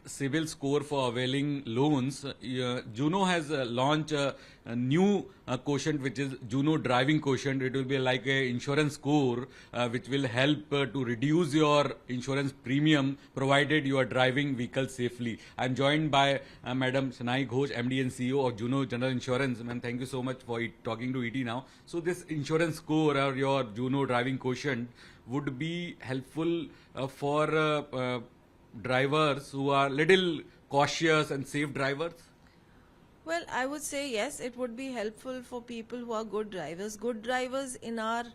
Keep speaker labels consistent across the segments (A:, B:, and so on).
A: CIBIL score for availing loans, Juno has launched a new quotient, which is Juno Driving Quotient. It will be like a insurance score, which will help to reduce your insurance premium, provided you are driving vehicle safely. I'm joined by Madam Shanai Ghosh, MD and CEO of Juno General Insurance. Ma'am, thank you so much for talking to ET now. So this insurance score or your Juno Driving Quotient would be helpful for drivers who are little cautious and safe drivers?
B: Well, I would say yes, it would be helpful for people who are good drivers. Good drivers, in our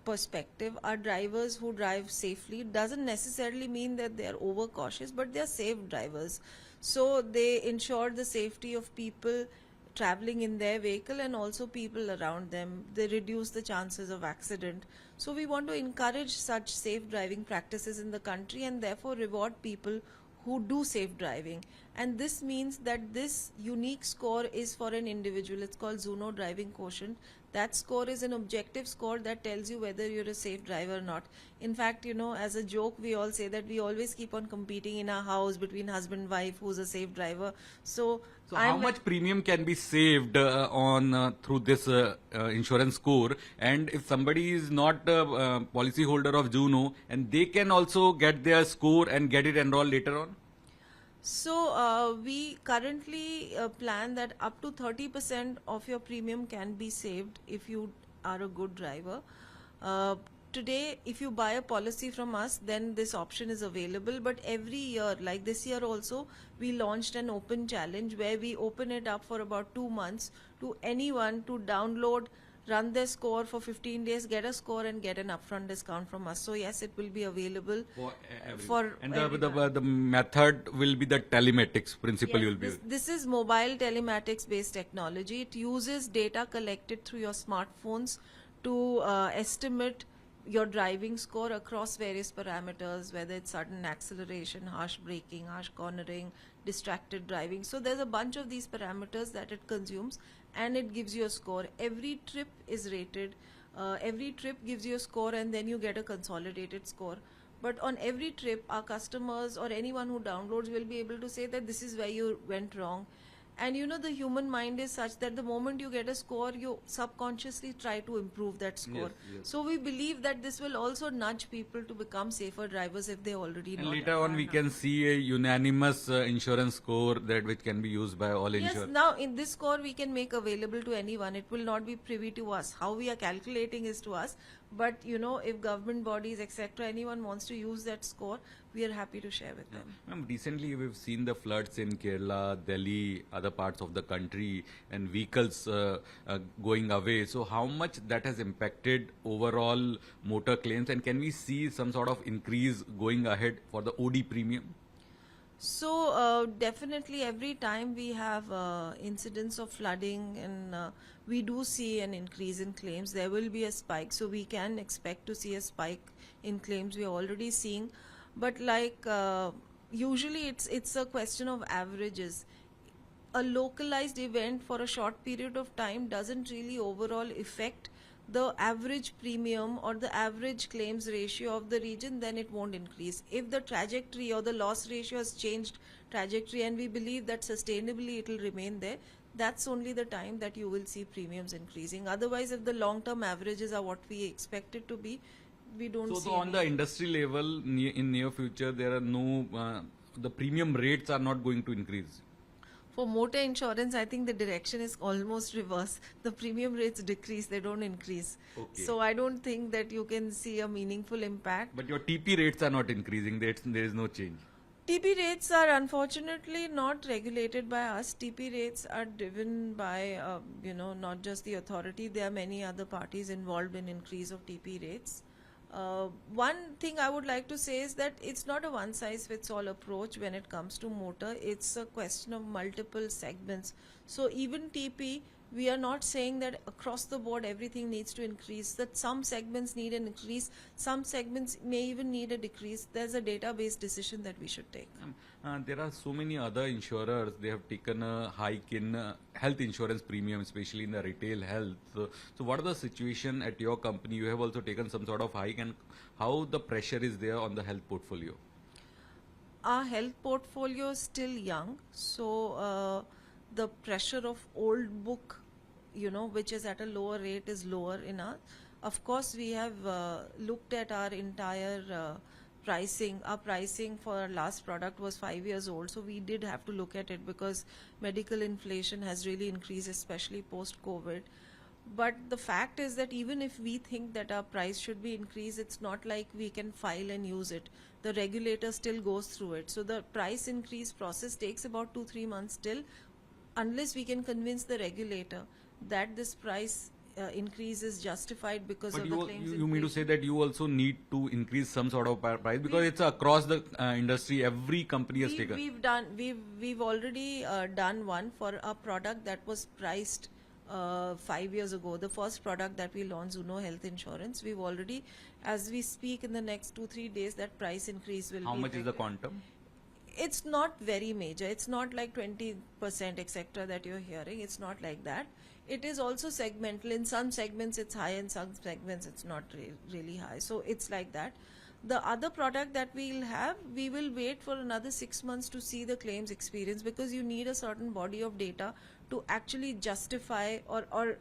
B: perspective, are drivers who drive safely. It doesn't necessarily mean that they are overcautious, but they are safe drivers. So they ensure the safety of people traveling in their vehicle and also people around them. They reduce the chances of accident. So we want to encourage such safe driving practices in the country and therefore reward people who do safe driving. And this means that this unique score is for an individual. It's called Juno Driving Quotient. That score is an objective score that tells you whether you're a safe driver or not. In fact, you know, as a joke, we all say that we always keep on competing in our house between husband and wife who's a safe driver. So
A: how much premium can be saved on through this insurance score? And if somebody is not a policy holder of Juno, and they can also get their score and get it enrolled later on?
B: So we currently plan that up to 30% of your premium can be saved if you are a good driver. Today, if you buy a policy from us, then this option is available. But every year, like this year also, we launched an open challenge where we open it up for about 2 months to anyone to download, run their score for 15 days, get a score and get an upfront discount from us. So yes, it will be available for
A: and the method will be the telematics principle.
B: Yes,
A: you will be.
B: This is mobile telematics based technology. It uses data collected through your smartphones to estimate your driving score across various parameters, whether it's sudden acceleration, harsh braking, harsh cornering, distracted driving. So there's a bunch of these parameters that it consumes and it gives you a score. Every trip is rated. Every trip gives you a score and then you get a consolidated score. But on every trip, our customers or anyone who downloads will be able to say that this is where you went wrong. And you know, the human mind is such that the moment you get a score, you subconsciously try to improve that score.
A: Yes.
B: So we believe that this will also nudge people to become safer drivers if they already
A: And
B: know.
A: later on, we can see a unanimous insurance score that which can be used by all
B: Yes,
A: insurers.
B: now in this score we can make available to anyone. It will not be privy to us. How we are calculating is to us. But you know, if government bodies, etc., anyone wants to use that score, we are happy to share with them.
A: Ma'am, recently we've seen the floods in Kerala, Delhi, other parts of the country, and vehicles going away. So how much that has impacted overall motor claims, and can we see some sort of increase going ahead for the OD premium?
B: So definitely every time we have incidents of flooding and we do see an increase in claims, there will be a spike. So we can expect to see a spike in claims. We are already seeing, but like usually it's a question of averages. A localized event for a short period of time doesn't really overall affect the average premium or the average claims ratio of the region, then it won't increase. If the trajectory or the loss ratio has changed trajectory and we believe that sustainably it will remain there, that's only the time that you will see premiums increasing. Otherwise, if the long-term averages are what we expect it to be, we don't see.
A: So on the industry level, in near future, there are no, the premium rates are not going to increase.
B: For motor insurance, I think the direction is almost reverse. The premium rates decrease, they don't increase.
A: Okay.
B: So I don't think that you can see a meaningful impact.
A: But your TP rates are not increasing. There is no change.
B: TP rates are unfortunately not regulated by us. TP rates are driven by, not just the authority. There are many other parties involved in increase of TP rates. One thing I would like to say is that it's not a one-size-fits-all approach when it comes to motor. It's a question of multiple segments. So even TP, we are not saying that across the board everything needs to increase, that some segments need an increase, some segments may even need a decrease. There's a database decision that we should take.
A: There are so many other insurers, they have taken a hike in health insurance premium, especially in the retail health. So what are the situation at your company? You have also taken some sort of hike, and how the pressure is there on the health portfolio?
B: our health portfolio is still young, so the pressure of old book, which is at a lower rate, is lower in our. Of course, we have looked at our entire pricing. Our pricing for our last product was 5 years old, so we did have to look at it because medical inflation has really increased, especially post-COVID. But the fact is that even if we think that our price should be increased, it's not like we can file and use it. The regulator still goes through it. So the price increase process takes about 2-3 months still, unless we can convince the regulator that this price increase is justified because
A: But
B: of the claims.
A: you mean to say that you also need to increase some sort of price because it's across the industry. Every company has taken.
B: We've already done one for a product that was priced 5 years ago. The first product that we launched, Zuno Health Insurance, we've already, as we speak, in the next 2-3 days, that price increase will be.
A: How much is the
B: effective.
A: quantum?
B: It's not very major. It's not like 20% etc. that you're hearing. It's not like that. It is also segmental. In some segments it's high, in some segments it's not really high. So it's like that. The other product that we'll have, we will wait for another 6 months to see the claims experience, because you need a certain body of data to actually justify or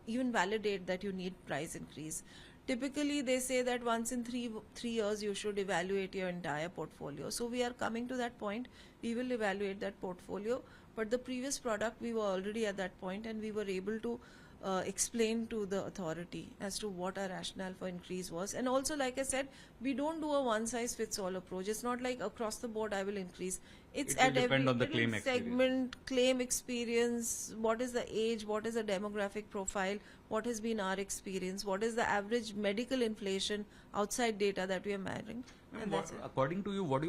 B: even validate that you need price increase. Typically, they say that once in three years you should evaluate your entire portfolio. So we are coming to that point. We will evaluate that portfolio. But the previous product, we were already at that point, and we were able to explain to the authority as to what our rationale for increase was. And also, like I said, we don't do a one-size-fits-all approach. It's not like across the board I will increase. It's
A: It will
B: at
A: depend on the
B: every
A: claim experience.
B: segment, claim experience, what is the age, what is the demographic profile, what has been our experience, what is the average medical inflation outside data that we are measuring. And that's it.
A: According to you, what do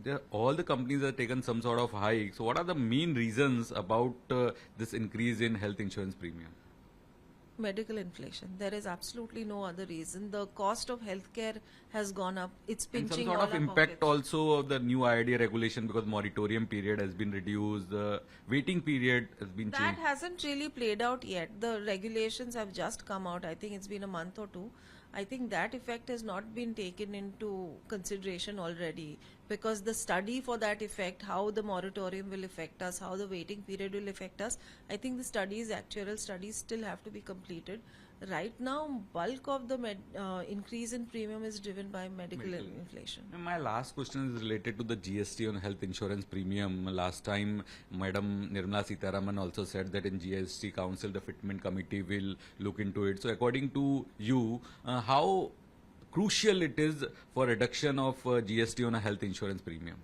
A: you, all the companies have taken some sort of hike. So, what are the main reasons about this increase in health insurance premium?
B: Medical inflation. There is absolutely no other reason. The cost of healthcare has gone up. It's
A: And
B: pinching
A: some sort
B: all
A: of
B: our
A: impact
B: pockets.
A: also of the new IRDA regulation because moratorium period has been reduced, the waiting period has been
B: That
A: changed.
B: hasn't really played out yet. The regulations have just come out. I think it's been a month or two. I think that effect has not been taken into consideration already, because the study for that effect, how the moratorium will affect us, how the waiting period will affect us, I think the studies, actuarial studies, still have to be completed. Right now, bulk of the increase in premium is driven by medical inflation.
A: And my last question is related to the GST on health insurance premium. Last time, Madam Nirmala Sitharaman also said that in GST Council, the fitment committee will look into it. So, according to you, how crucial it is for reduction of GST on a health insurance premium?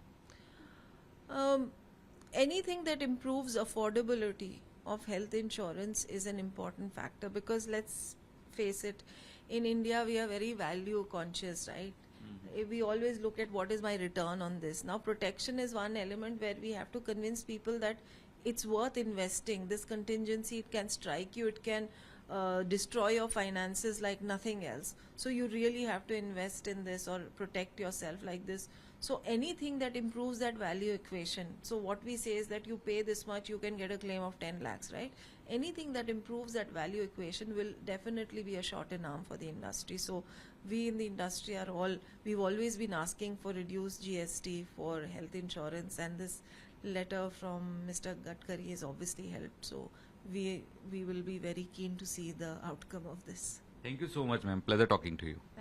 B: Anything that improves affordability of health insurance is an important factor, because let's face it, in India we are very value conscious, right? We always look at what is my return on this. Now, protection is one element where we have to convince people that it's worth investing. This contingency, it can strike you, it can destroy your finances like nothing else. So you really have to invest in this or protect yourself like this. So anything that improves that value equation. So what we say is that you pay this much, you can get a claim of 10 lakhs, right? Anything that improves that value equation will definitely be a shot in arm for the industry. So we in the industry we've always been asking for reduced GST for health insurance, and this letter from Mr. Gadkari has obviously helped. So we will be very keen to see the outcome of this.
A: Thank you so much, ma'am. Pleasure talking to you.